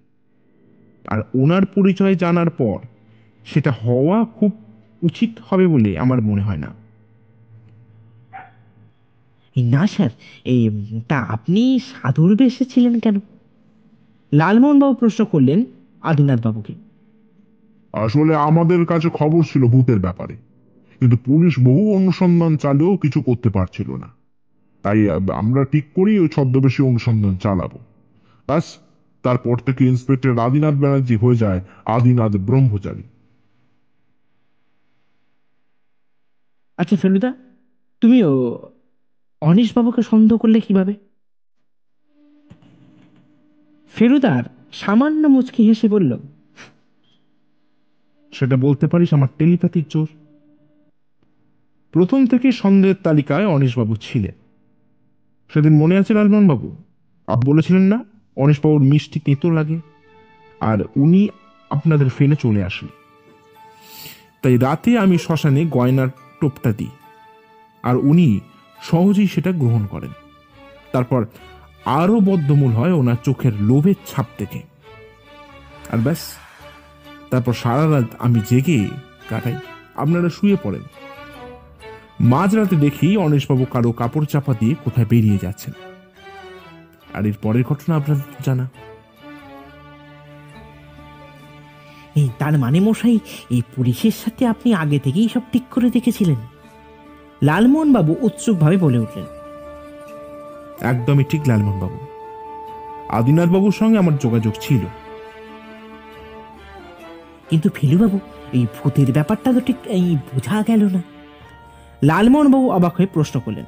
আর ওনার পরিচয় জানার পর সেটা হওয়া খুব উচিত হবে বলে আমার মনে হয় না। না স্যার, এই তা আপনি সাধুর বেশে ছিলেন কেন? লালমোহনবাবু প্রশ্ন করলেন আদিনাথবাবুকে। আসলে আমাদের কাছে খবর ছিল ভূতের ব্যাপারে, কিন্তু পুলিশ বহু অনুসন্ধান চালিয়েও কিছু করতে পারছিল না। তাই আমরা ঠিক করি ওই ছদ্মবেশী অনুসন্ধান চালাবো। ব্যাস, তারপর থেকে ইন্সপেক্টর আদিনাথ ব্যানার্জি হয়ে যায় আদিনাথ ব্রহ্মচারী। আচ্ছা ফেলুদা, তুমিও অনিশবাবুকে সন্দেহ করলে কিভাবে? ফেলুদার সামান্য মুচকি হেসে বলল, সেটা বলতে পারিস আমার টেলিপ্যাথির জোর। প্রথম থেকে সন্দেহের তালিকায় অনিশবাবু ছিলেন। সেদিন মনে আছে লালমোহনবাবু, আপনি বলেছিলেন না অনিশবাবুর মিষ্টি তেঁতো লাগে, আর উনি আপনাদের ফেলে চলে আসেন। তাই রাতে আমি শ্মশানে গয়নার টোপটা দিই, আর উনি সহজেই সেটা গ্রহণ করেন। তারপর আরো বদ্ধমূল হয় ওনার চোখের লোভের ছাপ থেকে। আর ব্যাস, তারপর সারা রাত আমি জেগে কাটাই, আপনারা শুয়ে পড়েন। মাঝরাতে দেখি অনিশবাবু কারো কাপড় চাপা দিয়ে কোথায় বেরিয়ে যাচ্ছেন। আর এর পরের ঘটনা আপনার জানা। এই তার মানে মশাই, এই পুলিশের সাথে আপনি আগে থেকেই সব ঠিক করে দেখেছিলেন? লালমোহনবাবু উৎসুকভাবে বলে উঠলেন। একদমই ঠিক লালমোহনবাবু, আদিনাথবাবুর সঙ্গে আমার যোগাযোগ ছিল। কিন্তু ফেলুবাবু, এই ভূতের ব্যাপারটা তো ঠিক এই বোঝা গেল না। লালমোহনবাবু অবাক হয়ে প্রশ্ন করলেন।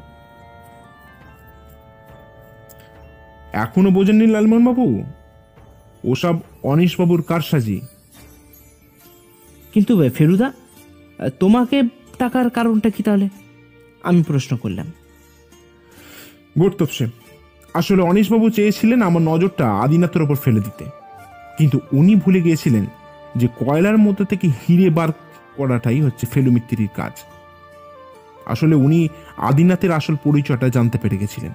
এখনো বোঝেননি লালমোহনবাবু? ওসব অনিশবাবুর কারসাজি। কিন্তু ফেলুদা, তোমাকে টাকার কারণটা কি তাহলে? আমি প্রশ্ন করলাম। গর্তপসে আসলে অনিশবাবু চেয়েছিলেন আমার নজরটা আদিনাথের ওপর ফেলে দিতে, কিন্তু উনি ভুলে গিয়েছিলেন যে কয়লার মধ্যে থেকে হিরে বার করাটাই হচ্ছে ফেলু মিত্তিরির কাজ। আসলে উনি আদিনাথের আসল পরিচয়টা জানতে পেরে গেছিলেন,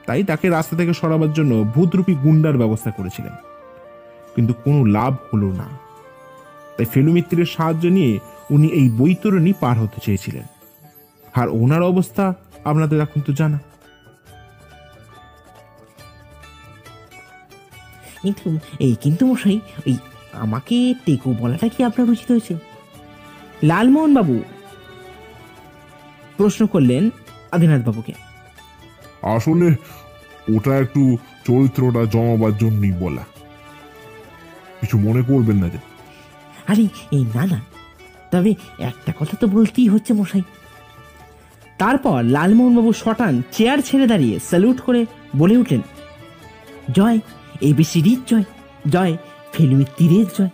তাই তাকে রাস্তা থেকে সরাবার জন্য ভূতরূপী গুন্ডার ব্যবস্থা করেছিলেন, কিন্তু কোনো লাভ হলো না। তাই ফেলু মিত্তিরের সাহায্য নিয়ে উনি এই বৈতরণী পার হতে চেয়েছিলেন। আর ওনার অবস্থা আপনাদের এখন তো জানা। কিন্তু মশাই, ওই আমাকে টেকো বলাটা কি আপনার উচিত হয়েছে? লালমোহন বাবু প্রশ্ন করলেন আদিনাথ বাবুকে। আসলে ওটা একটু চরিত্রটা জমাবার জন্যই বলা, কিছু মনে করবেন না যে। আরে না, তবে একটা কথা তো বলতেই হচ্ছে মশাই। তারপর লালমোহনবাবু শটান চেয়ার ছেড়ে দাঁড়িয়ে স্যালুট করে বলে উঠলেন, জয় এবিসিডির জয়, জয় ফেলু মিত্তিরের জয়।